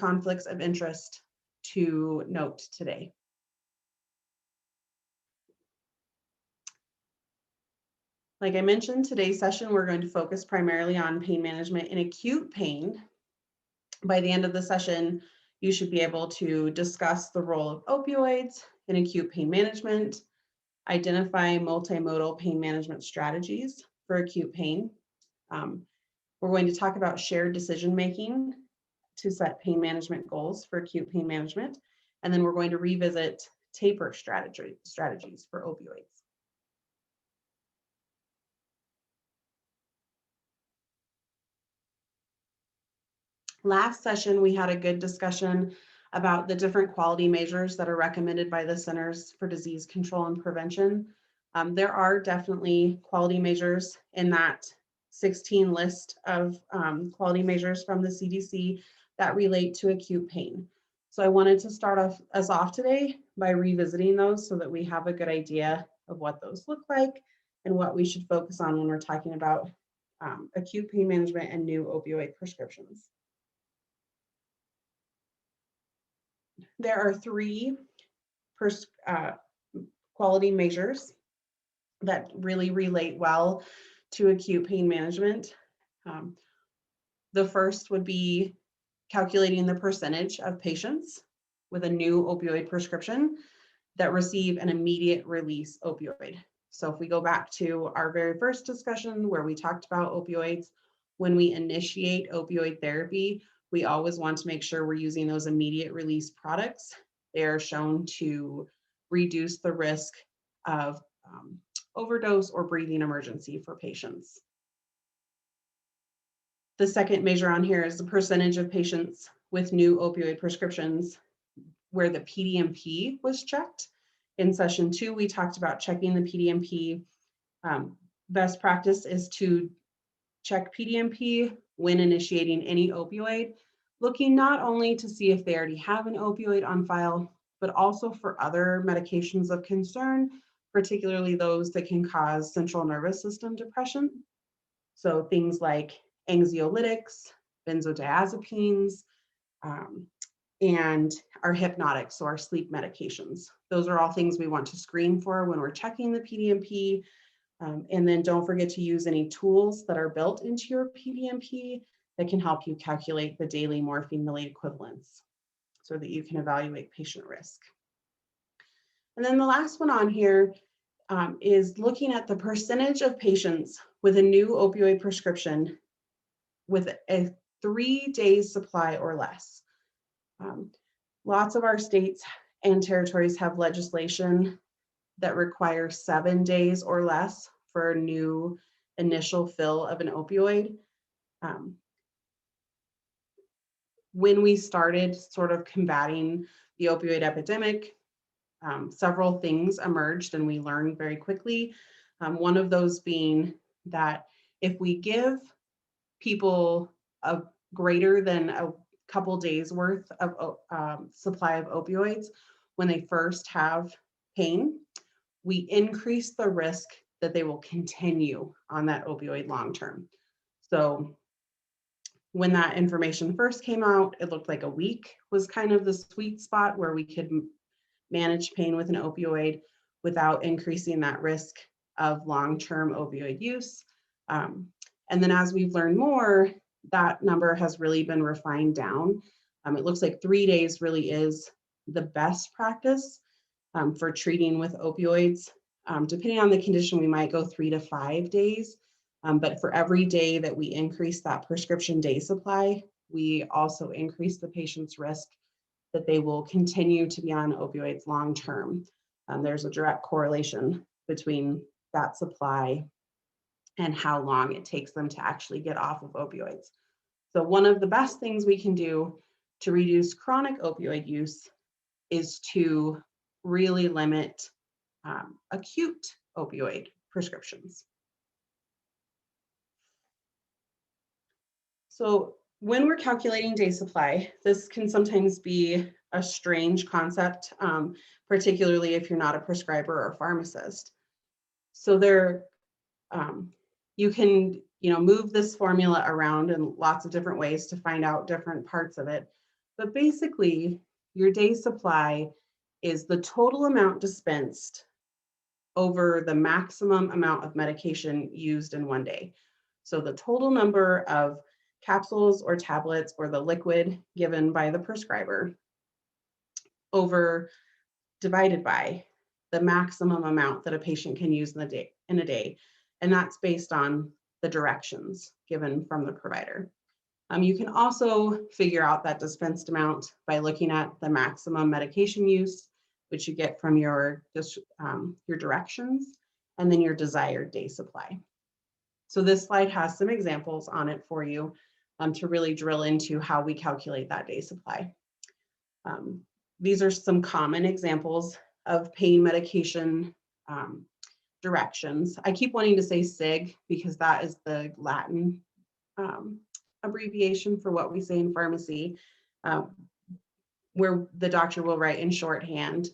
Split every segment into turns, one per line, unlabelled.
conflicts of interest to note today? Like I mentioned, today's session, we're going to focus primarily on pain management in acute pain. By the end of the session, you should be able to discuss the role of opioids in acute pain management, identify multimodal pain management strategies for acute pain. We're going to talk about shared decision-making to set pain management goals for acute pain management. And then we're going to revisit taper strategies for opioids. Last session, we had a good discussion about the different quality measures that are recommended by the Centers for Disease Control and Prevention. There are definitely quality measures in that 16 list of quality measures from the CDC that relate to acute pain. So I wanted to start us off today by revisiting those so that we have a good idea of what those look like and what we should focus on when we're talking about acute pain management and new opioid prescriptions. There are three quality measures that really relate well to acute pain management. The first would be calculating the percentage of patients with a new opioid prescription that receive an immediate release opioid. So if we go back to our very first discussion where we talked about opioids, when we initiate opioid therapy, we always want to make sure we're using those immediate release products. They are shown to reduce the risk of overdose or breathing emergency for patients. The second measure on here is the percentage of patients with new opioid prescriptions where the PDMP was checked. In session 2, we talked about checking the PDMP. Best practice is to check PDMP when initiating any opioid, looking not only to see if they already have an opioid on file, but also for other medications of concern, particularly those that can cause central nervous system depression. So things like anxiolytics, benzodiazepines, and our hypnotics, so our sleep medications. Those are all things we want to screen for when we're checking the PDMP. And then don't forget to use any tools that are built into your PDMP that can help you calculate the daily morphine milli equivalents so that you can evaluate patient risk. And then the last one on here is looking at the percentage of patients with a new opioid prescription with a 3 days supply or less. Lots of our states and territories have legislation that requires 7 days or less for a new initial fill of an opioid. When we started sort of combating the opioid epidemic, several things emerged and we learned very quickly. One of those being that if we give people a greater than a couple days worth of supply of opioids when they first have pain, we increase the risk that they will continue on that opioid long term. So when that information first came out, it looked like a week was kind of the sweet spot where we could manage pain with an opioid without increasing that risk of long-term opioid use. And then as we've learned more, that number has really been refined down. It looks like 3 days really is the best practice for treating with opioids. Depending on the condition, we might go 3 to 5 days. But for every day that we increase that prescription day supply, we also increase the patient's risk that they will continue to be on opioids long term. There's a direct correlation between that supply and how long it takes them to actually get off of opioids. So one of the best things we can do to reduce chronic opioid use is to really limit acute opioid prescriptions. So when we're calculating day supply, this can sometimes be a strange concept, particularly if you're not a prescriber or pharmacist. So you can move this formula around in lots of different ways to find out different parts of it. But basically, your day supply is the total amount dispensed over the maximum amount of medication used in one day. So the total number of capsules or tablets or the liquid given by the prescriber over divided by the maximum amount that a patient can use in a day. And that's based on the directions given from the provider. You can also figure out that dispensed amount by looking at the maximum medication use, which you get from your directions, and then your desired day supply. So this slide has some examples on it for you to really drill into how we calculate that day supply. These are some common examples of pain medication directions. I keep wanting to say SIG because that is the Latin abbreviation for what we say in pharmacy, where the doctor will write in shorthand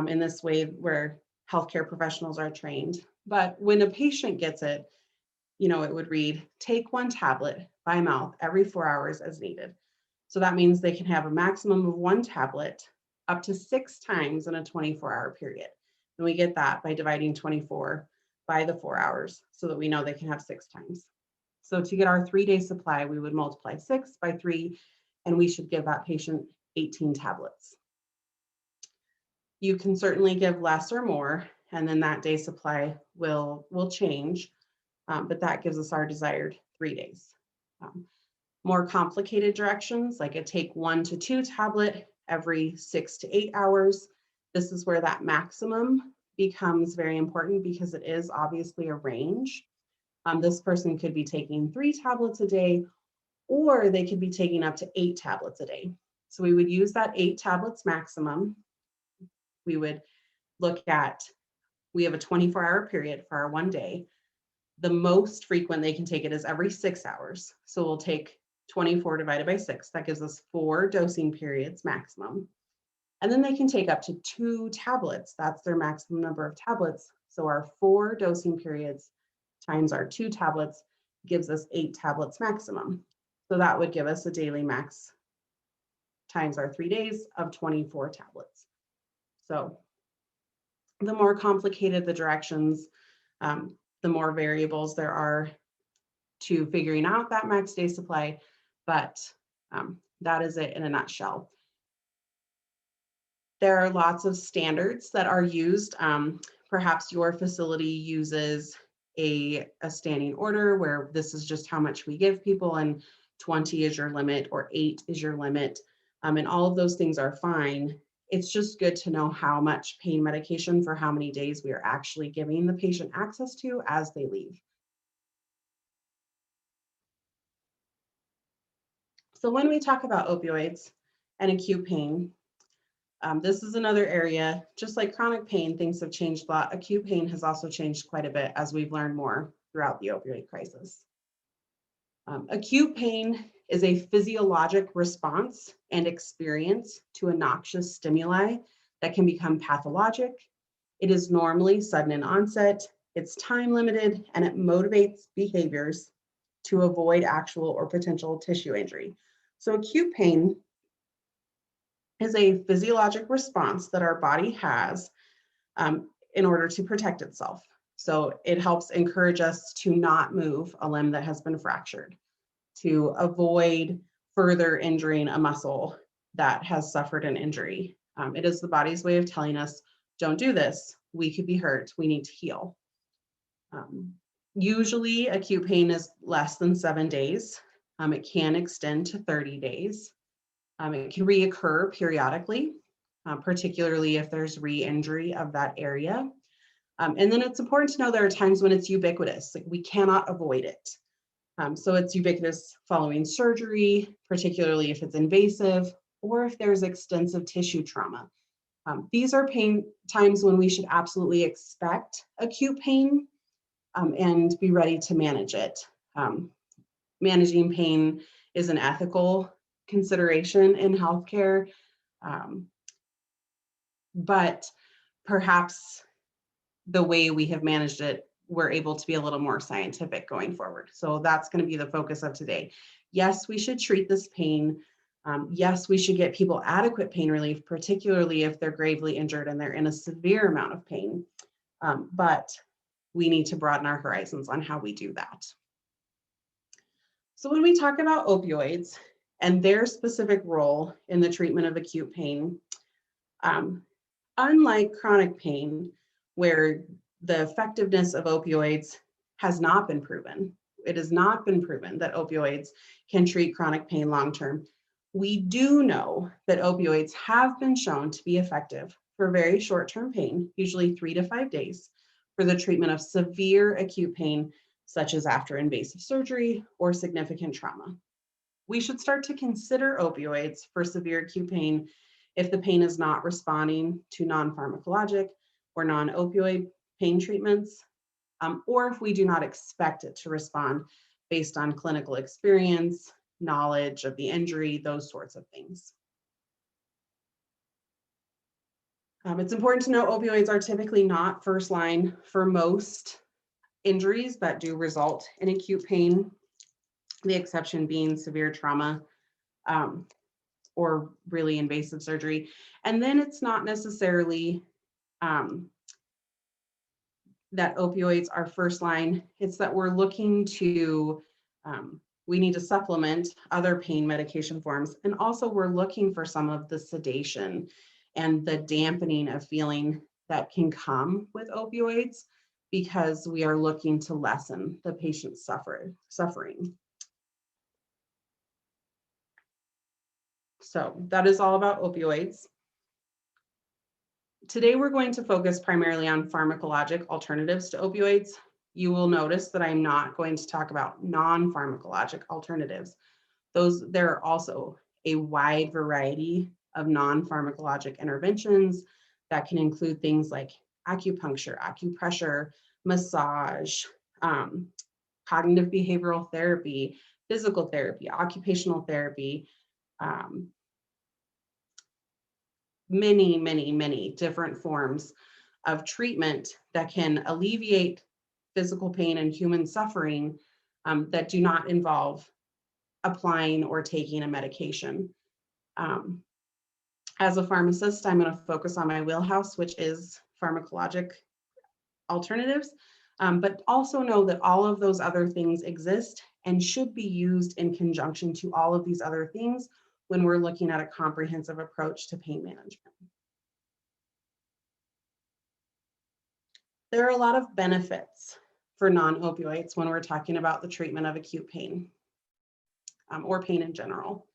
in this way where healthcare professionals are trained. But when a patient gets it, it would read, take 1 tablet by mouth every 4 hours as needed. So that means they can have a maximum of 1 tablet up to 6 times in a 24-hour period. And we get that by dividing 24 by the 4 hours so that we know they can have 6 times. So to get our 3-day supply, we would multiply 6 by 3, and we should give that patient 18 tablets. You can certainly give less or more, and then that day supply will change, but that gives us our desired 3 days. More complicated directions, like a take 1 to 2 tablet every 6 to 8 hours. This is where that maximum becomes very important because it is obviously a range. This person could be taking 3 tablets a day, or they could be taking up to 8 tablets a day. So we would use that 8 tablets maximum. We would look at, we have a 24-hour period for our 1 day. The most frequent they can take it is every 6 hours. So we'll take 24 divided by 6. That gives us 4 dosing periods maximum. And then they can take up to 2 tablets. That's their maximum number of tablets. So our 4 dosing periods times our 2 tablets gives us 8 tablets maximum. So that would give us a daily max times our 3 days of 24 tablets. So the more complicated the directions, the more variables there are to figuring out that max day supply, but that is it in a nutshell. There are lots of standards that are used. Perhaps your facility uses a standing order where this is just how much we give people and 20 is your limit or 8 is your limit. And all of those things are fine. It's just good to know how much pain medication for how many days we are actually giving the patient access to as they leave. So when we talk about opioids and acute pain, this is another area, just like chronic pain, things have changed a lot. Acute pain has also changed quite a bit as we've learned more throughout the opioid crisis. Acute pain is a physiologic response and experience to a noxious stimuli that can become pathologic. It is normally sudden in onset, it's time limited, and it motivates behaviors to avoid actual or potential tissue injury. So acute pain is a physiologic response that our body has in order to protect itself. So it helps encourage us to not move a limb that has been fractured, to avoid further injuring a muscle that has suffered an injury. It is the body's way of telling us, don't do this, we could be hurt, we need to heal. Usually acute pain is less than 7 days. It can extend to 30 days. It can reoccur periodically, particularly if there's re-injury of that area. And then it's important to know there are times when it's ubiquitous, like we cannot avoid it. So it's ubiquitous following surgery, particularly if it's invasive, or if there's extensive tissue trauma. These are pain times when we should absolutely expect acute pain and be ready to manage it. Managing pain is an ethical consideration in healthcare, but perhaps the way we have managed it, we're able to be a little more scientific going forward. So that's going to be the focus of today. Yes, we should treat this pain Yes, we should get people adequate pain relief, particularly if they're gravely injured and they're in a severe amount of pain. But we need to broaden our horizons on how we do that. So when we talk about opioids and their specific role in the treatment of acute pain, unlike chronic pain, where the effectiveness of opioids has not been proven, it has not been proven that opioids can treat chronic pain long-term. We do know that opioids have been shown to be effective for very short-term pain, usually 3 to 5 days, for the treatment of severe acute pain, such as after invasive surgery or significant trauma. We should start to consider opioids for severe acute pain if the pain is not responding to non-pharmacologic or non-opioid pain treatments, or if we do not expect it to respond based on clinical experience, knowledge of the injury, those sorts of things. It's important to note opioids are typically not first line for most injuries that do result in acute pain, the exception being severe trauma or really invasive surgery. And then it's not necessarily that opioids are first line, it's that we're looking to, we need to supplement other pain medication forms. And also we're looking for some of the sedation and the dampening of feeling that can come with opioids because we are looking to lessen the patient's suffering. So that is all about opioids. Today, we're going to focus primarily on pharmacologic alternatives to opioids. You will notice that I'm not going to talk about non-pharmacologic alternatives. There are also a wide variety of non-pharmacologic interventions that can include things like acupuncture, acupressure, massage, cognitive behavioral therapy, physical therapy, occupational therapy, many different forms of treatment that can alleviate physical pain and human suffering that do not involve applying or taking a medication. As a pharmacist, I'm going to focus on my wheelhouse, which is pharmacologic alternatives, but also know that all of those other things exist and should be used in conjunction to all of these other things when we're looking at a comprehensive approach to pain management. There are a lot of benefits for non-opioids when we're talking about the treatment of acute pain or pain in general.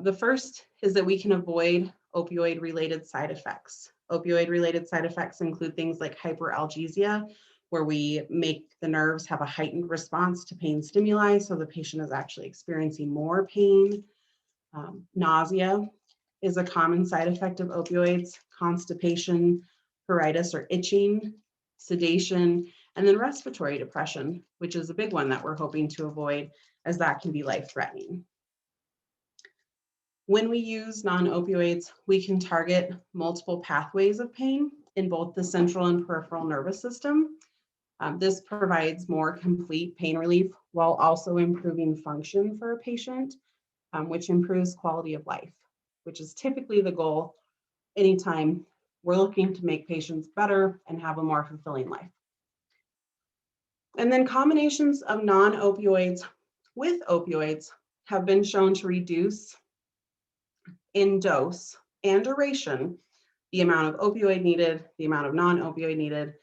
The first is that we can avoid opioid-related side effects. Opioid-related side effects include things like hyperalgesia, where we make the nerves have a heightened response to pain stimuli, so the patient is actually experiencing more pain. Nausea is a common side effect of opioids, constipation, pruritus or itching, sedation, and then respiratory depression, which is a big one that we're hoping to avoid as that can be life-threatening. When we use non-opioids, we can target multiple pathways of pain in both the central and peripheral nervous system. This provides more complete pain relief while also improving function for a patient, which improves quality of life, which is typically the goal anytime we're looking to make patients better and have a more fulfilling life. And then combinations of non-opioids with opioids have been shown to reduce in dose and duration the amount of opioid needed, the amount of non-opioid needed,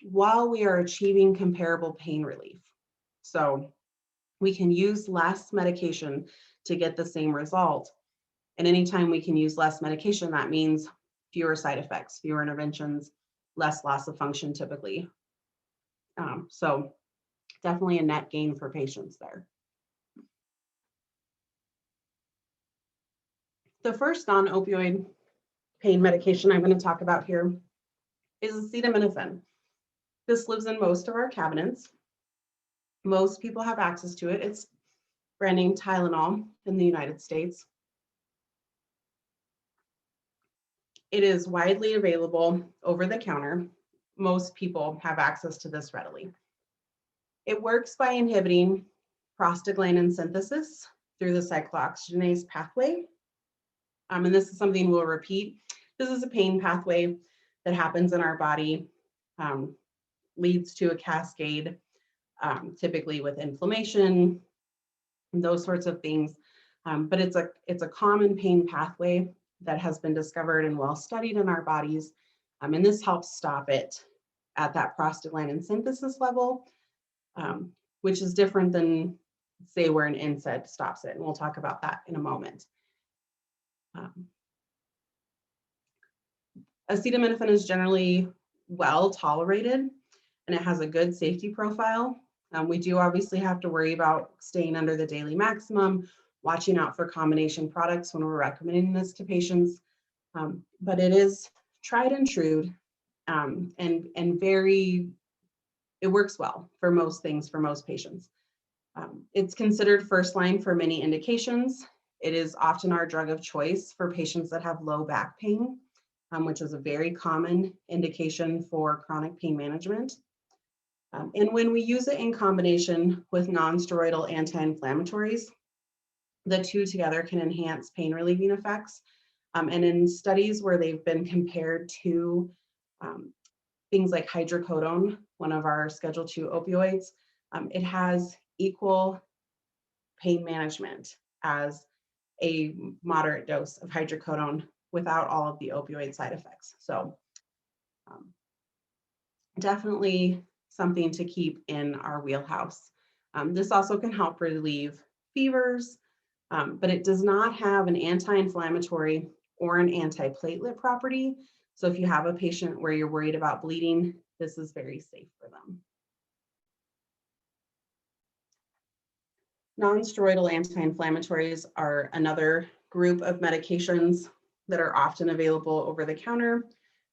while we are achieving comparable pain relief. So we can use less medication to get the same result. And anytime we can use less medication, that means fewer side effects, fewer interventions, less loss of function typically. So definitely a net gain for patients there. The first non-opioid pain medication I'm going to talk about here is acetaminophen. This lives in most of our cabinets. Most people have access to it. It's brand name Tylenol in the United States. It is widely available over the counter. Most people have access to this readily. It works by inhibiting prostaglandin synthesis through the cyclooxygenase pathway. And this is something we'll repeat. This is a pain pathway that happens in our body, leads to a cascade, typically with inflammation and those sorts of things. But it's a common pain pathway that has been discovered and well studied in our bodies. And this helps stop it at that prostaglandin synthesis level, which is different than, say, where an NSAID stops it. And we'll talk about that in a moment. Acetaminophen is generally well tolerated, and it has a good safety profile. We do obviously have to worry about staying under the daily maximum, watching out for combination products when we're recommending this to patients. But it is tried and true, and it works well for most things, for most patients. It's considered first line for many indications. It is often our drug of choice for patients that have low back pain, which is a very common indication for chronic pain management. And when we use it in combination with non-steroidal anti-inflammatories, the two together can enhance pain relieving effects. And in studies where they've been compared to things like hydrocodone, one of our Schedule II opioids, it has equal pain management as a moderate dose of hydrocodone without all of the opioid side effects. So definitely something to keep in our wheelhouse. This also can help relieve fevers, but it does not have an anti-inflammatory or an antiplatelet property. So if you have a patient where you're worried about bleeding, this is very safe for them. Non-steroidal anti-inflammatories are another group of medications that are often available over the counter.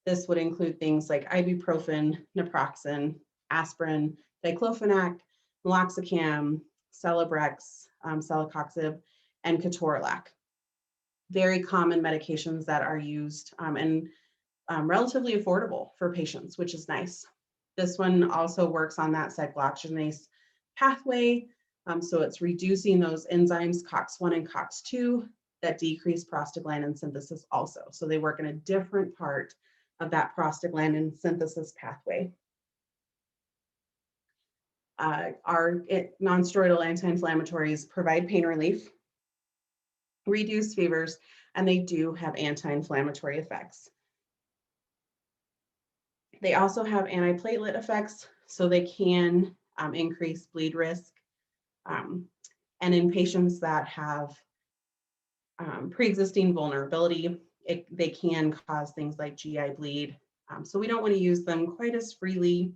This would include things like ibuprofen, naproxen, aspirin, diclofenac, meloxicam, Celebrex, celecoxib, and ketorolac. Very common medications that are used and relatively affordable for patients, which is nice. This one also works on that cyclooxygenase pathway. So it's reducing those enzymes COX-1 and COX-2 that decrease prostaglandin synthesis also. So they work in a different part of that prostaglandin synthesis pathway. Our non-steroidal anti-inflammatories provide pain relief, reduce fevers, and they do have anti-inflammatory effects. They also have antiplatelet effects, so they can increase bleed risk. And in patients that have pre-existing vulnerability, they can cause things like GI bleed. So we don't want to use them quite as freely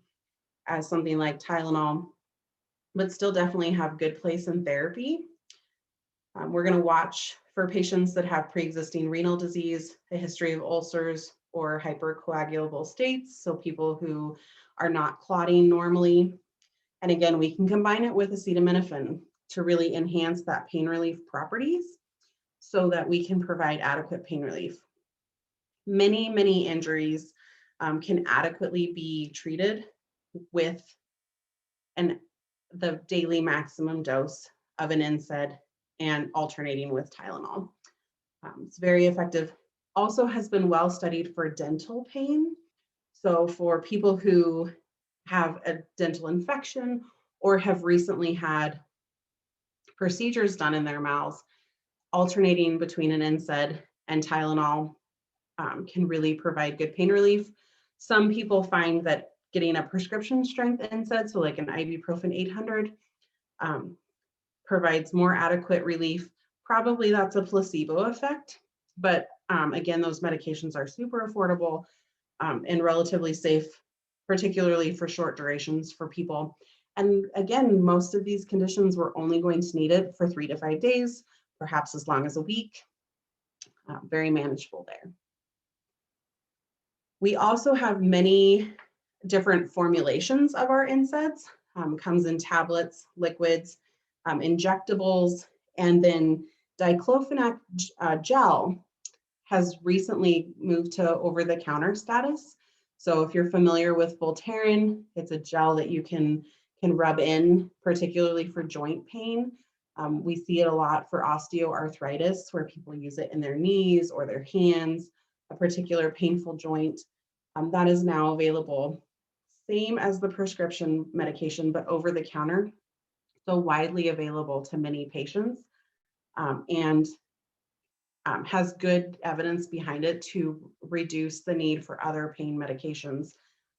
as something like Tylenol, but still definitely have good place in therapy. We're going to watch for patients that have pre-existing renal disease, a history of ulcers or hypercoagulable states, so people who are not clotting normally. And again, we can combine it with acetaminophen to really enhance that pain relief properties so that we can provide adequate pain relief. Many, many injuries can adequately be treated with the daily maximum dose of an NSAID and alternating with Tylenol. It's very effective. Also has been well studied for dental pain. So for people who have a dental infection or have recently had procedures done in their mouths, alternating between an NSAID and Tylenol can really provide good pain relief. Some people find that getting a prescription strength NSAID, so like an ibuprofen 800, provides more adequate relief. Probably that's a placebo effect, but again, those medications are super affordable and relatively safe, particularly for short durations for people. And again, most of these conditions, we're only going to need it for 3 to 5 days, perhaps as long as a week. Very manageable there. We also have many different formulations of our NSAIDs. Comes in tablets, liquids, injectables, and then diclofenac gel has recently moved to over-the-counter status. So if you're familiar with Voltaren, it's a gel that you can rub in, particularly for joint pain. We see it a lot for osteoarthritis, where people use it in their knees or their hands, a particular painful joint. That is now available, same as the prescription medication, but over the counter, so widely available to many patients, and has good evidence behind it to reduce the need for other pain medications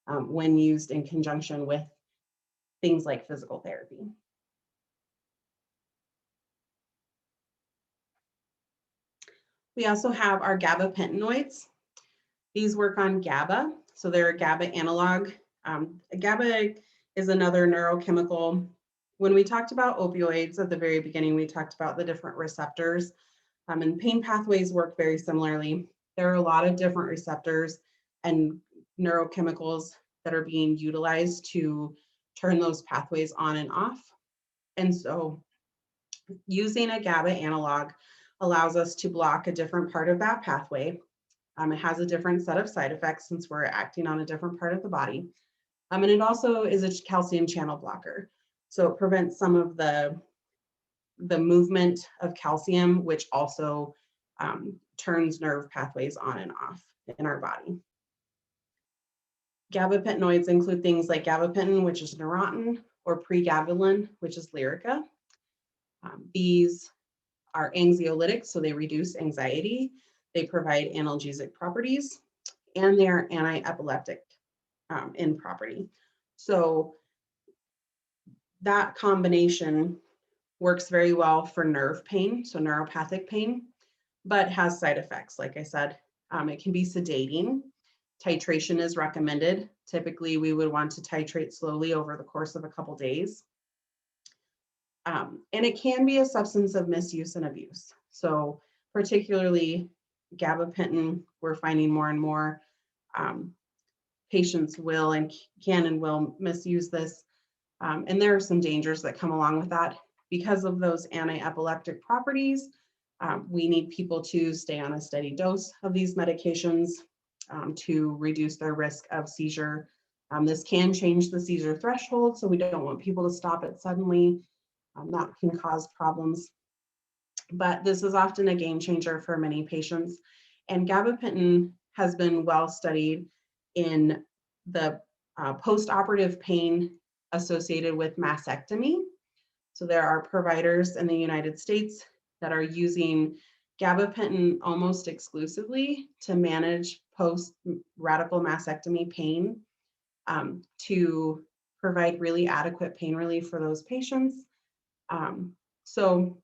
when used in conjunction with things like physical therapy. We also have our gabapentinoids. These work on GABA, so they're a GABA analog. GABA is another neurochemical. When we talked about opioids at the very beginning, we talked about the different receptors, and pain pathways work very similarly. There are a lot of different receptors and neurochemicals that are being utilized to turn those pathways on and off. And so using a GABA analog allows us to block a different part of that pathway. It has a different set of side effects since we're acting on a different part of the body. And it also is a calcium channel blocker. So it prevents some of the movement of calcium, which also turns nerve pathways on and off in our body. Gabapentinoids include things like gabapentin, which is Neurontin, or pregabalin, which is Lyrica. These are anxiolytics, so they reduce anxiety. They provide analgesic properties, and they are anti-epileptic in property. So that combination works very well for nerve pain, so neuropathic pain, but has side effects. Like I said, it can be sedating. Titration is recommended. Typically, we would want to titrate slowly over the course of a couple days. And it can be a substance of misuse and abuse. So particularly gabapentin, we're finding more and more patients will and can and will misuse this. And there are some dangers that come along with that. Because of those anti-epileptic properties, we need people to stay on a steady dose of these medications to reduce their risk of seizure. This can change the seizure threshold, so we don't want people to stop it suddenly. That can cause problems. But this is often a game changer for many patients. And gabapentin has been well studied in the post-operative pain associated with mastectomy. So there are providers in the United States that are using gabapentin almost exclusively to manage post-radical mastectomy pain, to provide really adequate pain relief for those patients. So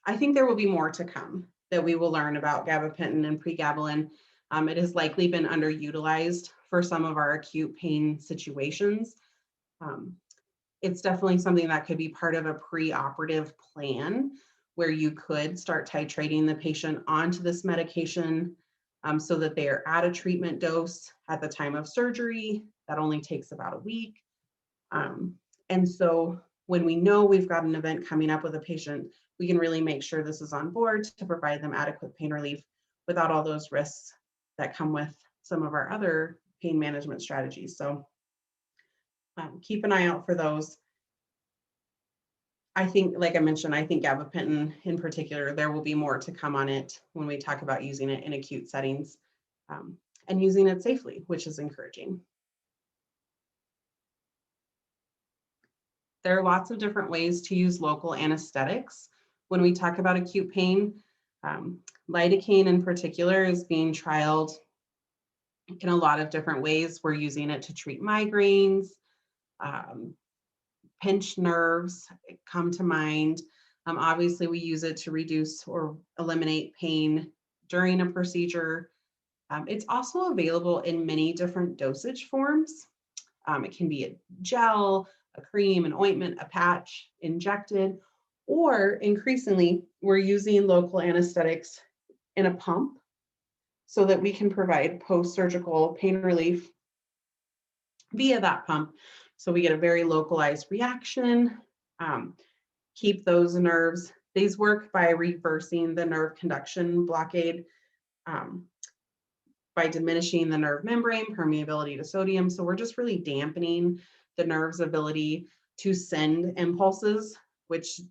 I think there will be more to come that we will learn about gabapentin and pregabalin. It has likely been underutilized for some of our acute pain situations. It's definitely something that could be part of a preoperative plan where you could start titrating the patient onto this medication so that they are at a treatment dose at the time of surgery. That only takes about a week. And so when we know we've got an event coming up with a patient, we can really make sure this is on board to provide them adequate pain relief without all those risks that come with some of our other pain management strategies. So keep an eye out for those. I think, like I mentioned, I think gabapentin in particular, there will be more to come on it when we talk about using it in acute settings and using it safely, which is encouraging. There are lots of different ways to use local anesthetics when we talk about acute pain. Lidocaine in particular is being trialed in a lot of different ways. We're using it to treat migraines, pinched nerves come to mind. Obviously, we use it to reduce or eliminate pain during a procedure. It's also available in many different dosage forms. It can be a gel, a cream, an ointment, a patch, injected, or increasingly, we're using local anesthetics in a pump so that we can provide post-surgical pain relief via that pump. So we get a very localized reaction, keep those nerves. These work by reversing the nerve conduction blockade, by diminishing the nerve membrane permeability to sodium. So we're just really dampening the nerve's ability to send impulses, which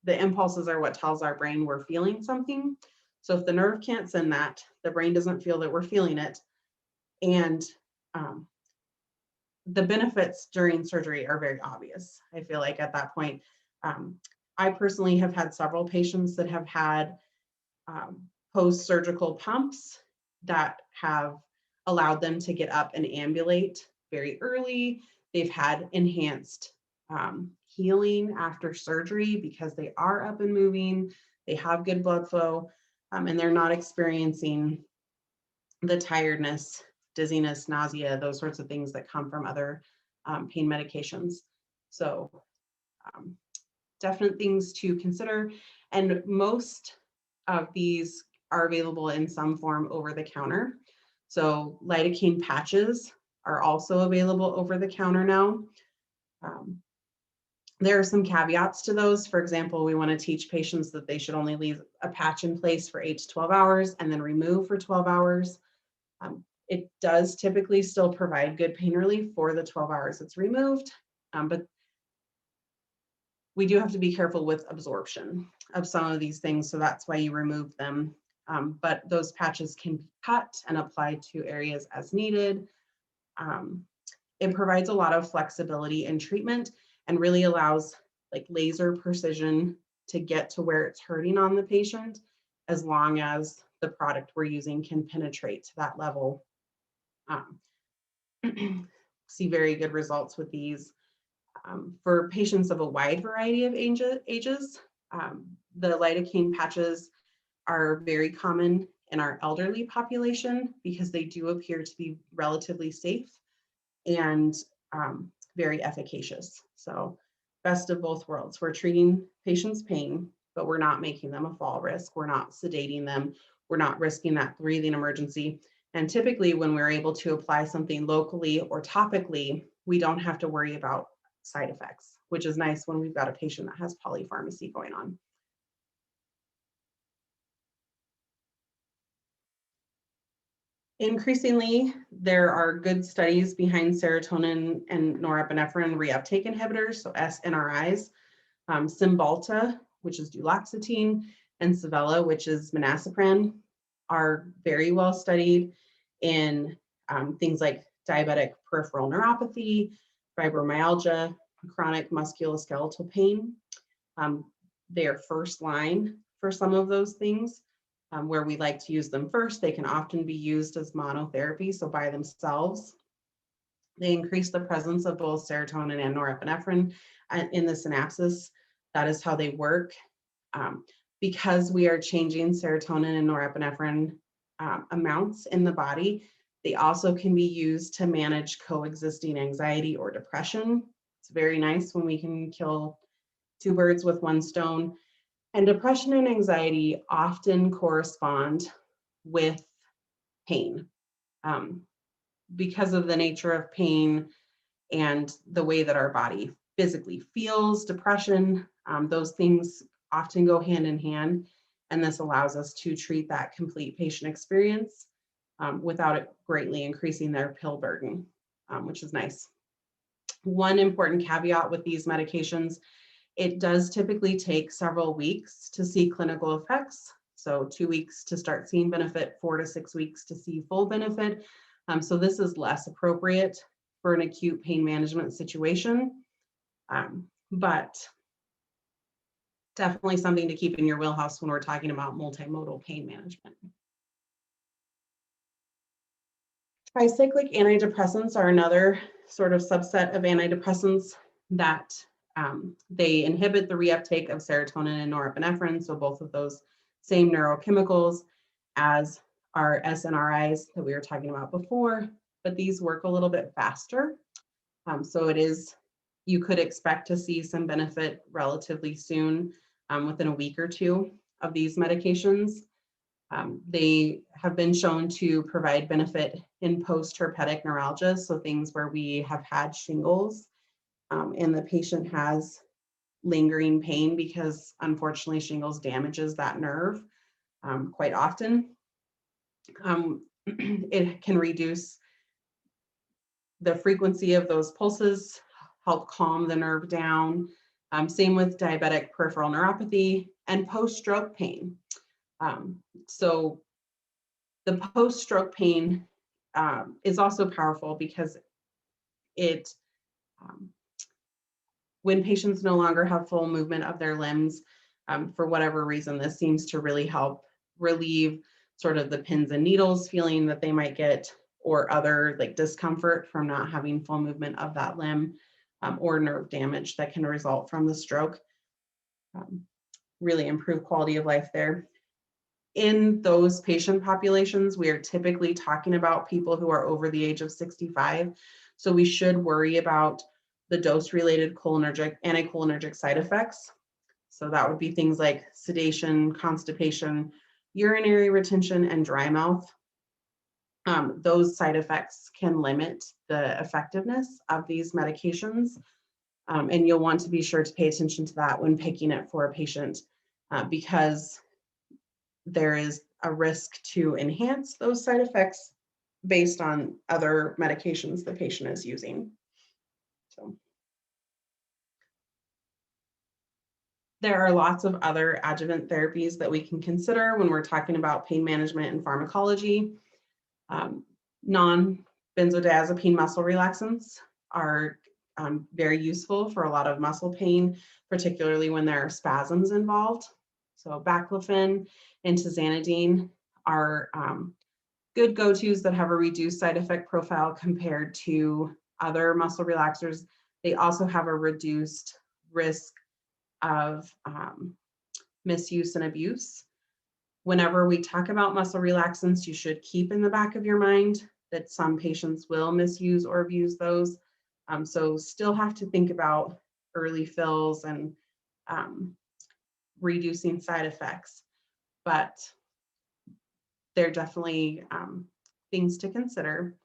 the impulses are what tells our brain we're feeling something. So if the nerve can't send that, the brain doesn't feel that we're feeling it. And the benefits during surgery are very obvious. I feel like at that point, I personally have had several patients that have had post-surgical pumps that have allowed them to get up and ambulate very early. They've had enhanced healing after surgery because they are up and moving, they have good blood flow, and they're not experiencing the tiredness, dizziness, nausea, those sorts of things that come from other pain medications. So definite things to consider. And most of these are available in some form over the counter. So lidocaine patches are also available over the counter now. There are some caveats to those. For example, we want to teach patients that they should only leave a patch in place for 8 to 12 hours and then remove for 12 hours. It does typically still provide good pain relief for the 12 hours it's removed, but we do have to be careful with absorption of some of these things, so that's why you remove them. But those patches can be cut and applied to areas as needed. It provides a lot of flexibility in treatment and really allows like laser precision to get to where it's hurting on the patient, as long as the product we're using can penetrate to that level. See very good results with these. For patients of a wide variety of ages, the lidocaine patches are very common in our elderly population because they do appear to be relatively safe and very efficacious. So best of both worlds. We're treating patients' pain, but we're not making them a fall risk. We're not sedating them. We're not risking that breathing emergency. And typically when we're able to apply something locally or topically, we don't have to worry about side effects, which is nice when we've got a patient that has polypharmacy going on. Increasingly, there are good studies behind serotonin and norepinephrine reuptake inhibitors, so SNRIs. Cymbalta, which is duloxetine, and Savella, which is milnacipran, are very well studied in things like diabetic peripheral neuropathy, fibromyalgia, chronic musculoskeletal pain. They are first line for some of those things. Where we like to use them first, they can often be used as monotherapy, so by themselves. They increase the presence of both serotonin and norepinephrine in the synapses. That is how they work. Because we are changing serotonin and norepinephrine amounts in the body, they also can be used to manage coexisting anxiety or depression. It's very nice when we can kill 2 birds with 1 stone. And depression and anxiety often correspond with pain. Because of the nature of pain and the way that our body physically feels, depression, those things often go hand in hand. And this allows us to treat that complete patient experience without it greatly increasing their pill burden, which is nice. One important caveat with these medications: it does typically take several weeks to see clinical effects. So 2 weeks to start seeing benefit, 4 to 6 weeks to see full benefit. So this is less appropriate for an acute pain management situation, but definitely something to keep in your wheelhouse when we're talking about multimodal pain management. Tricyclic antidepressants are another sort of subset of antidepressants that they inhibit the reuptake of serotonin and norepinephrine, so both of those same neurochemicals as our SNRIs that we were talking about before, but these work a little bit faster. So you could expect to see some benefit relatively soon, within a week or 2 of these medications. They have been shown to provide benefit in post-herpetic neuralgia, so things where we have had shingles and the patient has lingering pain because unfortunately shingles damages that nerve quite often. It can reduce the frequency of those pulses, help calm the nerve down. Same with diabetic peripheral neuropathy and post-stroke pain. So the post-stroke pain is also powerful because it, when patients no longer have full movement of their limbs, for whatever reason, this seems to really help relieve sort of the pins and needles feeling that they might get, or other like discomfort from not having full movement of that limb, or nerve damage that can result from the stroke. Really improve quality of life there. In those patient populations, we are typically talking about people who are over the age of 65. So we should worry about the dose-related anticholinergic side effects. So that would be things like sedation, constipation, urinary retention, and dry mouth. Those side effects can limit the effectiveness of these medications. And you'll want to be sure to pay attention to that when picking it for a patient, because there is a risk to enhance those side effects based on other medications the patient is using. So there are lots of other adjuvant therapies that we can consider when we're talking about pain management and pharmacology. Non-benzodiazepine muscle relaxants are very useful for a lot of muscle pain, particularly when there are spasms involved. So baclofen and tizanidine are good go-tos that have a reduced side effect profile compared to other muscle relaxers. They also have a reduced risk of misuse and abuse. Whenever we talk about muscle relaxants, you should keep in the back of your mind that some patients will misuse or abuse those. So still have to think about early fills and reducing side effects, but they're definitely things to consider.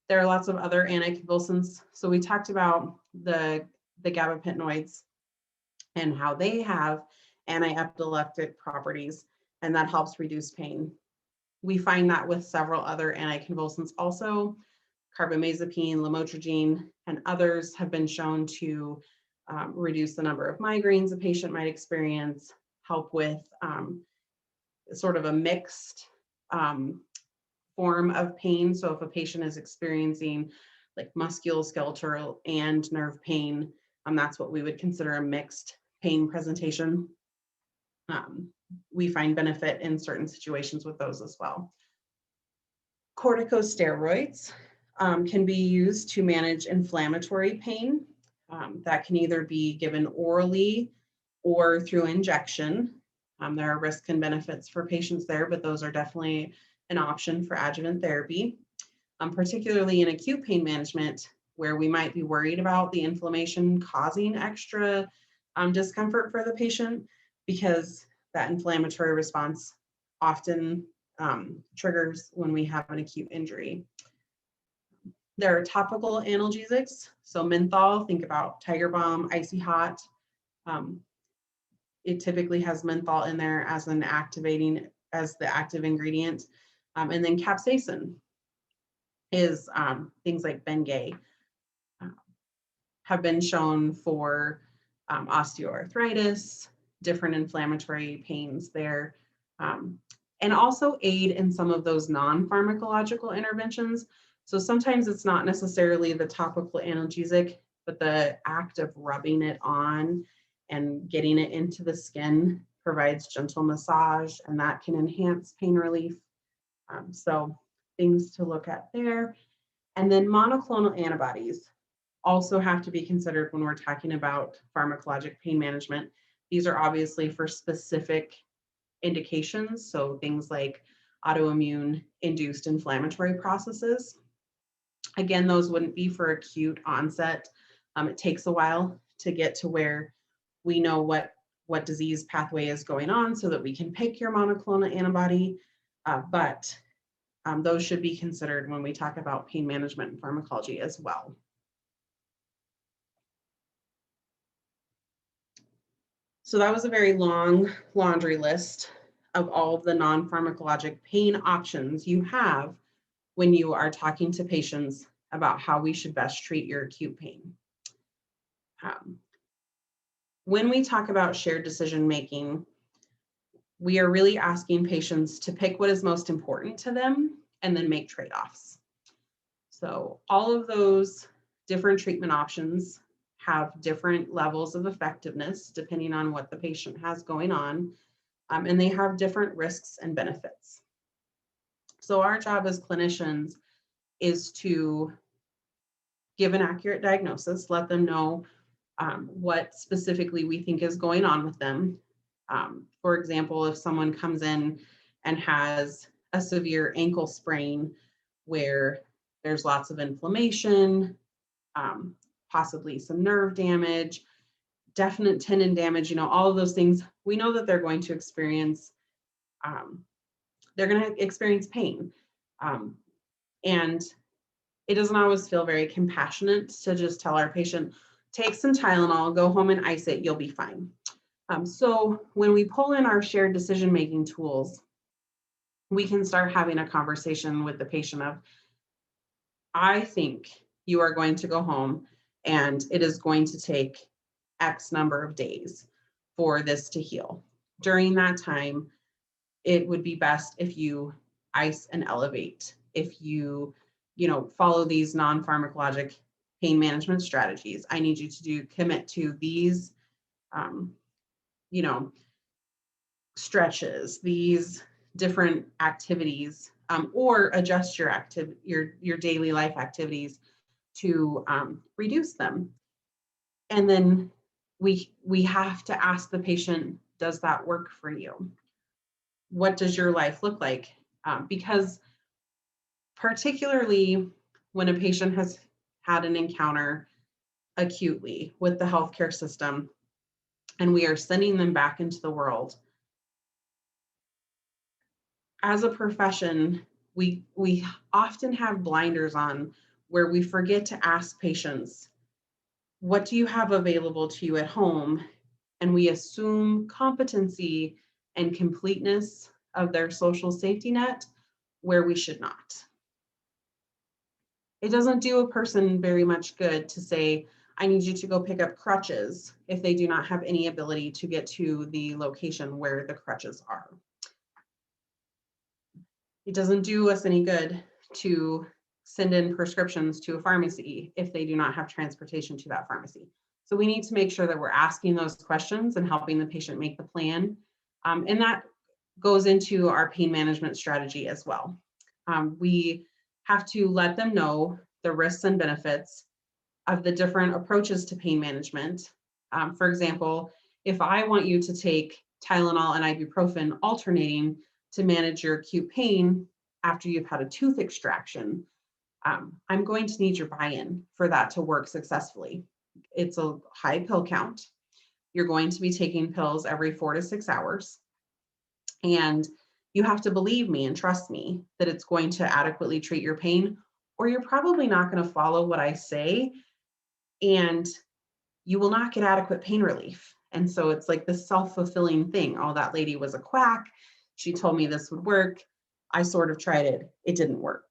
There are lots of other anticonvulsants. So we talked about the gabapentinoids and how they have anti-epileptic properties, and that helps reduce pain. We find that with several other anticonvulsants also. Carbamazepine, lamotrigine, and others have been shown to reduce the number of migraines a patient might experience, help with sort of a mixed form of pain. So if a patient is experiencing like musculoskeletal and nerve pain, that's what we would consider a mixed pain presentation. We find benefit in certain situations with those as well. Corticosteroids can be used to manage inflammatory pain. That can either be given orally or through injection. There are risks and benefits for patients there, but those are definitely an option for adjuvant therapy, particularly in acute pain management, where we might be worried about the inflammation causing extra discomfort for the patient, because that inflammatory response often triggers when we have an acute injury. There are topical analgesics. So menthol, think about Tiger Balm, Icy Hot. It typically has menthol in there as the active ingredient. And then capsaicin is things like Bengay have been shown for osteoarthritis, different inflammatory pains there, and also aid in some of those non-pharmacological interventions. So sometimes it's not necessarily the topical analgesic, but the act of rubbing it on and getting it into the skin provides gentle massage, and that can enhance pain relief. So things to look at there. And then monoclonal antibodies also have to be considered when we're talking about pharmacologic pain management. These are obviously for specific indications, so things like autoimmune induced inflammatory processes. Again, those wouldn't be for acute onset. It takes a while to get to where we know what disease pathway is going on so that we can pick your monoclonal antibody, but those should be considered when we talk about pain management and pharmacology as well. So that was a very long laundry list of all of the non-pharmacologic pain options you have when you are talking to patients about how we should best treat your acute pain. Um, when we talk about shared decision making, we are really asking patients to pick what is most important to them and then make trade-offs. So all of those different treatment options have different levels of effectiveness depending on what the patient has going on, and they have different risks and benefits. So our job as clinicians is to give an accurate diagnosis, let them know what specifically we think is going on with them. For example, if someone comes in and has a severe ankle sprain where there's lots of inflammation, possibly some nerve damage, definite tendon damage, all of those things, we know that they're going to experience pain. And it doesn't always feel very compassionate to just tell our patient, take some Tylenol, go home and ice it, you'll be fine. So when we pull in our shared decision-making tools, we can start having a conversation with the patient of, I think you are going to go home and it is going to take X number of days for this to heal. During that time, it would be best if you ice and elevate, if you follow these non-pharmacologic pain management strategies. I need you to commit to these, stretches, these different activities, or adjust your daily life activities to reduce them. And then we have to ask the patient, does that work for you? What does your life look like? Because particularly when a patient has had an encounter acutely with the healthcare system and we are sending them back into the world, as a profession, we often have blinders on where we forget to ask patients, what do you have available to you at home? And we assume competency and completeness of their social safety net where we should not. It doesn't do a person very much good to say, I need you to go pick up crutches if they do not have any ability to get to the location where the crutches are. It doesn't do us any good to send in prescriptions to a pharmacy if they do not have transportation to that pharmacy. So we need to make sure that we're asking those questions and helping the patient make the plan. And that goes into our pain management strategy as well. We have to let them know the risks and benefits of the different approaches to pain management. For example, if I want you to take Tylenol and ibuprofen alternating to manage your acute pain after you've had a tooth extraction, I'm going to need your buy-in for that to work successfully. It's a high pill count. You're going to be taking pills every 4 to 6 hours. And you have to believe me and trust me that it's going to adequately treat your pain, or you're probably not going to follow what I say and you will not get adequate pain relief. And so it's like this self-fulfilling thing. Oh, that lady was a quack. She told me this would work. I sort of tried it. It didn't work.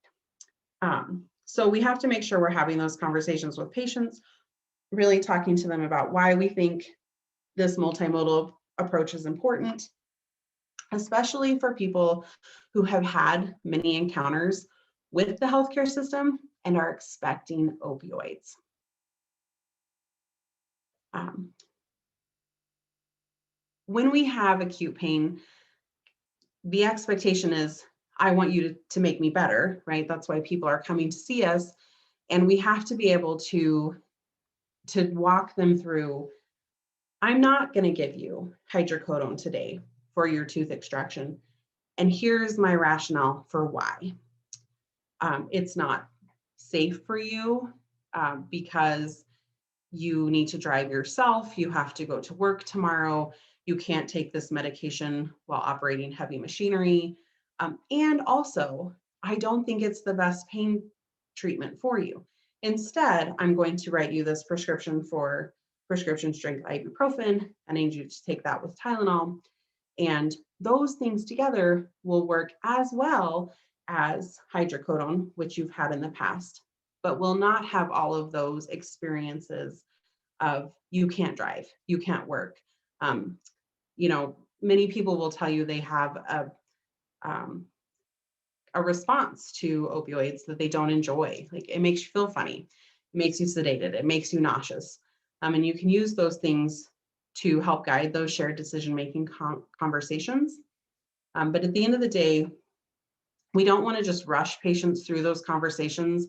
So we have to make sure we're having those conversations with patients, really talking to them about why we think this multimodal approach is important, especially for people who have had many encounters with the healthcare system and are expecting opioids. When we have acute pain, the expectation is, I want you to make me better, right? That's why people are coming to see us. And we have to be able to walk them through, I'm not going to give you hydrocodone today for your tooth extraction. And here's my rationale for why. It's not safe for you because you need to drive yourself. You have to go to work tomorrow. You can't take this medication while operating heavy machinery. And also, I don't think it's the best pain treatment for you. Instead, I'm going to write you this prescription for prescription strength ibuprofen. I need you to take that with Tylenol. And those things together will work as well as hydrocodone, which you've had in the past, but will not have all of those experiences of you can't drive, you can't work. Um, you know, many people will tell you they have um, a response to opioids that they don't enjoy. Like it makes you feel funny, it makes you sedated, it makes you nauseous. And you can use those things to help guide those shared decision-making conversations. But at the end of the day, we don't want to just rush patients through those conversations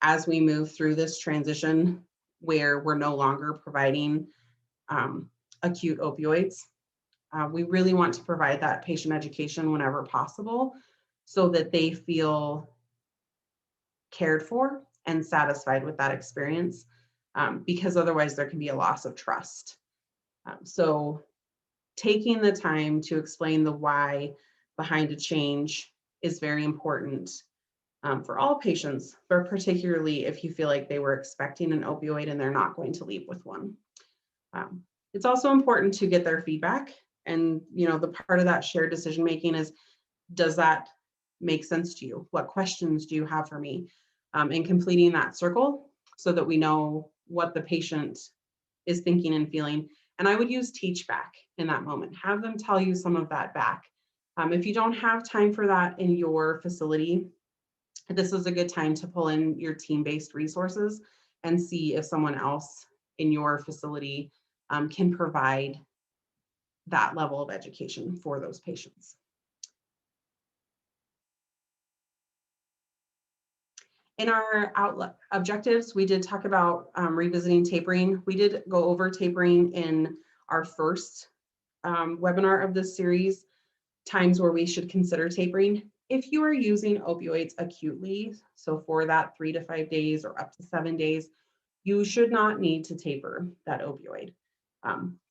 as we move through this transition where we're no longer providing acute opioids. We really want to provide that patient education whenever possible so that they feel cared for and satisfied with that experience, because otherwise there can be a loss of trust. So taking the time to explain the why behind a change is very important for all patients, but particularly if you feel like they were expecting an opioid and they're not going to leave with one. It's also important to get their feedback. And the part of that shared decision making is, does that make sense to you? What questions do you have for me? And completing that circle so that we know what the patient is thinking and feeling. And I would use teach back in that moment. Have them tell you some of that back. If you don't have time for that in your facility, this is a good time to pull in your team-based resources and see if someone else in your facility can provide that level of education for those patients. In our outlet objectives, we did talk about revisiting tapering. We did go over tapering in our first webinar of this series, times where we should consider tapering. If you are using opioids acutely, so for that 3 to 5 days or up to 7 days, you should not need to taper that opioid.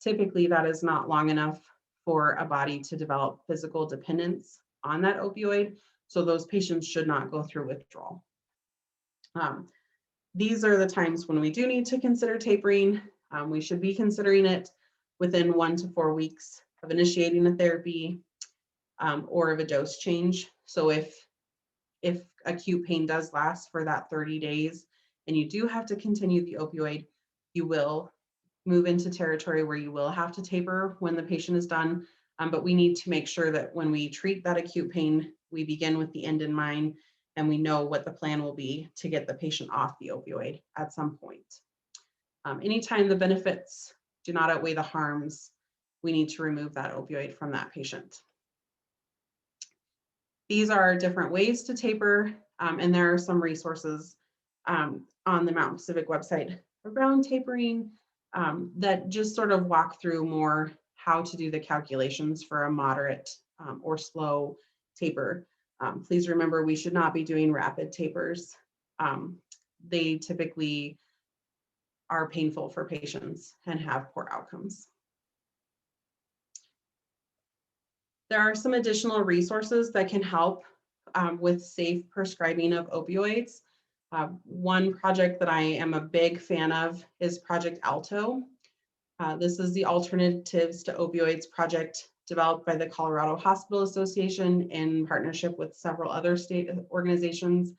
Typically, that is not long enough for a body to develop physical dependence on that opioid, so those patients should not go through withdrawal. These are the times when we do need to consider tapering. We should be considering it within 1 to 4 weeks of initiating a therapy or of a dose change. So if acute pain does last for that 30 days and you do have to continue the opioid, you will move into territory where you will have to taper when the patient is done. But we need to make sure that when we treat that acute pain, we begin with the end in mind and we know what the plan will be to get the patient off the opioid at some point. Anytime the benefits do not outweigh the harms, we need to remove that opioid from that patient. These are different ways to taper, and there are some resources on the Mountain Pacific website around tapering that just sort of walk through more how to do the calculations for a moderate or slow taper. Please remember, we should not be doing rapid tapers. They typically are painful for patients and have poor outcomes. There are some additional resources that can help with safe prescribing of opioids. One project that I am a big fan of is Project Alto. This is the Alternatives to Opioids project developed by the Colorado Hospital Association in partnership with several other state organizations.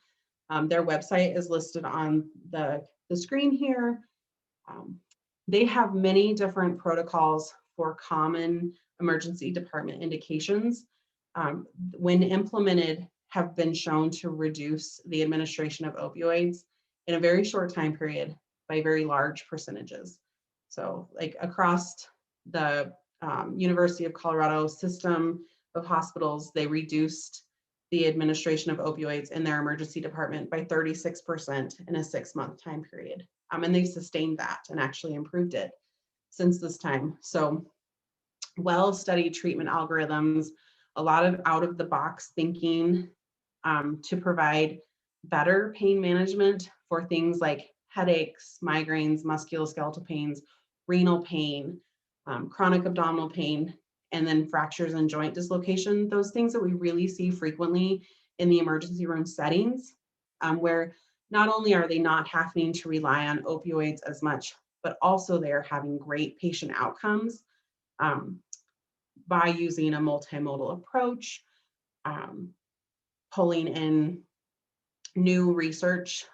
Their website is listed on the screen here. They have many different protocols for common emergency department indications. When implemented, have been shown to reduce the administration of opioids in a very short time period by very large percentages. So like across the University of Colorado system of hospitals, they reduced the administration of opioids in their emergency department by 36% in a 6-month time period. And they've sustained that and actually improved it since this time. So well-studied treatment algorithms, a lot of out-of-the-box thinking to provide better pain management for things like headaches, migraines, musculoskeletal pains, renal pain, chronic abdominal pain, and then fractures and joint dislocation, those things that we really see frequently in the emergency room settings, where not only are they not having to rely on opioids as much, but also they're having great patient outcomes by using a multimodal approach, pulling in new research.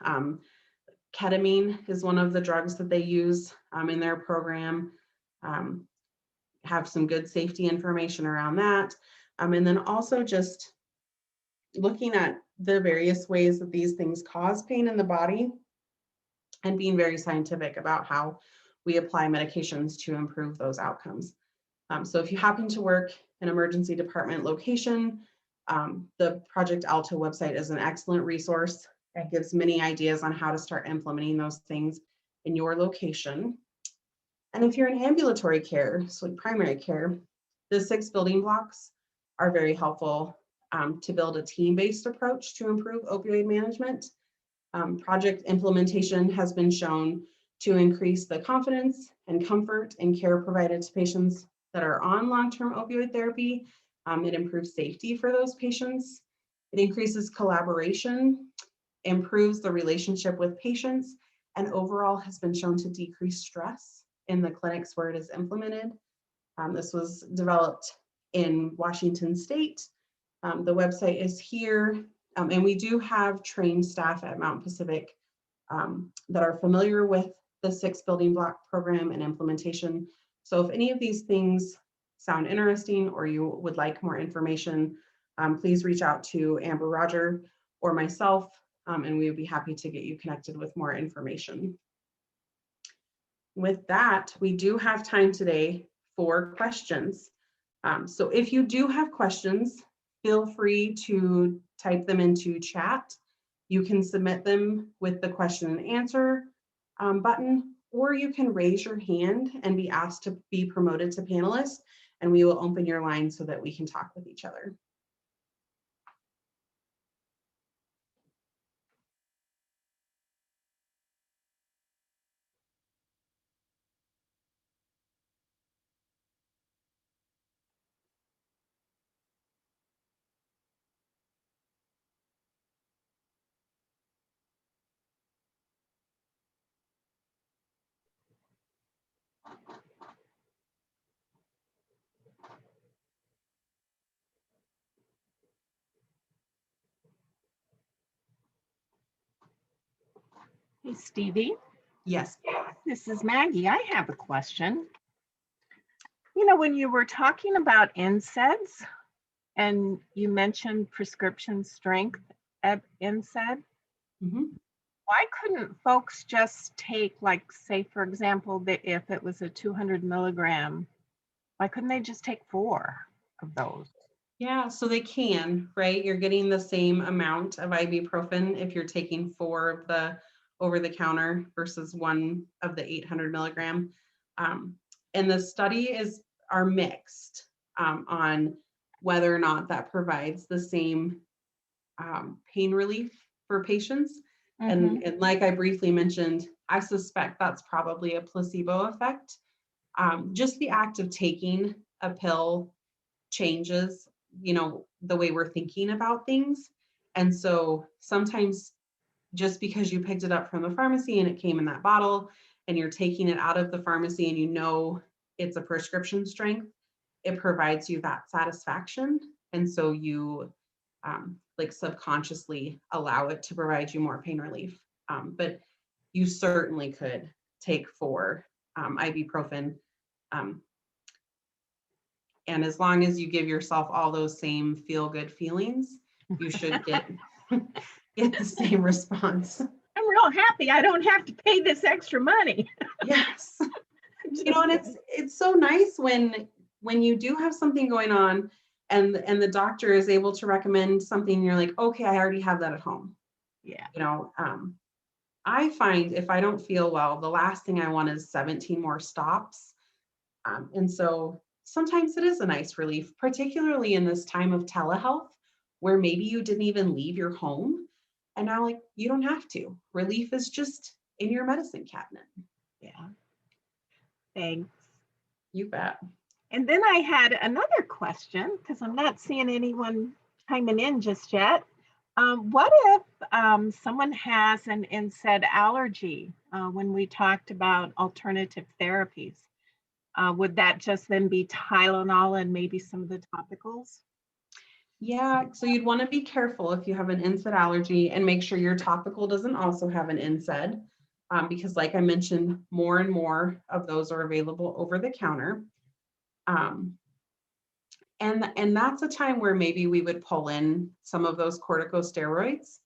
Ketamine is one of the drugs that they use in their program. Have some good safety information around that. And then also just looking at the various ways that these things cause pain in the body and being very scientific about how we apply medications to improve those outcomes. So if you happen to work in emergency department location, the Project Alto website is an excellent resource. It gives many ideas on how to start implementing those things in your location. And if you're in ambulatory care, so primary care, the 6 building blocks are very helpful to build a team-based approach to improve opioid management. Project implementation has been shown to increase the confidence and comfort in care provided to patients that are on long-term opioid therapy. It improves safety for those patients. It increases collaboration, improves the relationship with patients, and overall has been shown to decrease stress in the clinics where it is implemented. This was developed in Washington State. The website is here, and we do have trained staff at Mount Pacific that are familiar with the 6 building block program and implementation. So if any of these things sound interesting or you would like more information, please reach out to Amber Roger or myself, and we would be happy to get you connected with more information. With that, we do have time today for questions. So if you do have questions, feel free to type them into chat. You can submit them with the question and answer button, or you can raise your hand and be asked to be promoted to panelist, and we will open your line so that we can talk with each other.
Hey, Stevie.
Yes.
This is Maggie. I have a question. You know, when you were talking about NSAIDs and you mentioned prescription strength NSAID, why couldn't folks just take, like, say, for example, if it was a 200 milligram, why couldn't they just take 4 of those?
Yeah, so they can, right? You're getting the same amount of ibuprofen if you're taking 4 of the over-the-counter versus 1 of the 800 milligram. And the studies are mixed on whether or not that provides the same pain relief for patients. And like I briefly mentioned, I suspect that's probably a placebo effect. Just the act of taking a pill changes, you know, the way we're thinking about things. And so sometimes just because you picked it up from the pharmacy and it came in that bottle and you're taking it out of the pharmacy and you know it's a prescription strength, it provides you that satisfaction. And so you like subconsciously allow it to provide you more pain relief. But you certainly could take 4 ibuprofen. And as long as you give yourself all those same feel-good feelings, you should get the same response.
I'm real happy I don't have to pay this extra money.
Yes. You know, and it's so nice when you do have something going on and the doctor is able to recommend something, you're like, okay, I already have that at home.
Yeah.
You know, I find if I don't feel well, the last thing I want is 17 more stops. And so sometimes it is a nice relief, particularly in this time of telehealth, where maybe you didn't even leave your home. And now, like, you don't have to. Relief is just in your medicine cabinet.
Yeah. Thanks.
You bet.
And then I had another question, because I'm not seeing anyone chiming in just yet. What if someone has an NSAID allergy? When we talked about alternative therapies, would that just then be Tylenol and maybe some of the topicals?
Yeah, so you'd want to be careful if you have an NSAID allergy and make sure your topical doesn't also have an NSAID. because like I mentioned, more and more of those are available over the counter. And that's a time where maybe we would pull in some of those corticosteroids,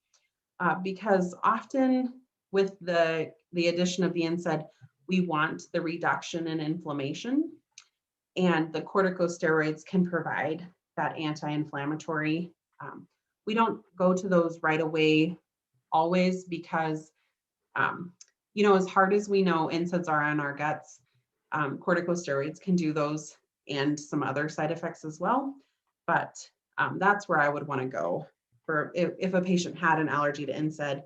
because often with the addition of the NSAID, we want the reduction in inflammation, and the corticosteroids can provide that anti-inflammatory. We don't go to those right away always because, as hard as we know NSAIDs are on our guts, corticosteroids can do those and some other side effects as well. But that's where I would want to go for if a patient had an allergy to NSAID,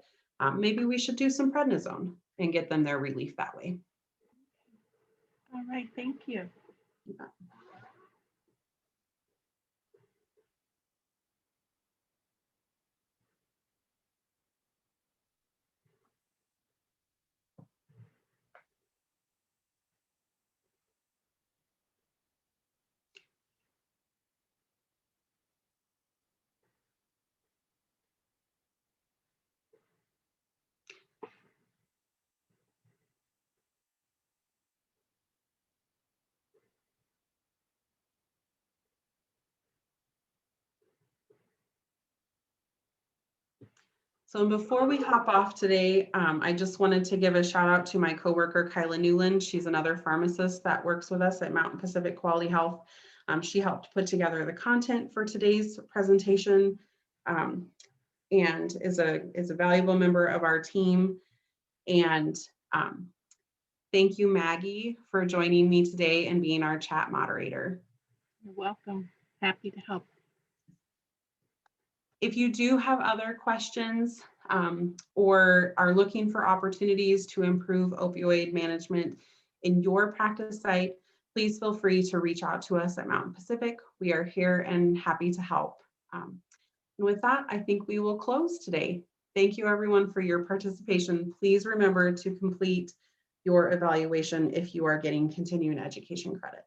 maybe we should do some prednisone and get them their relief that way.
All right, thank you.
Yeah. So before we hop off today, I just wanted to give a shout out to my coworker, Kyla Newland. She's another pharmacist that works with us at Mountain Pacific Quality Health. She helped put together the content for today's presentation, and is a valuable member of our team. And thank you, Maggie, for joining me today and being our chat moderator.
You're welcome. Happy to help.
If you do have other questions or are looking for opportunities to improve opioid management in your practice site, please feel free to reach out to us at Mountain Pacific. We are here and happy to help. And with that, I think we will close today. Thank you everyone for your participation. Please remember to complete your evaluation if you are getting continuing education credit.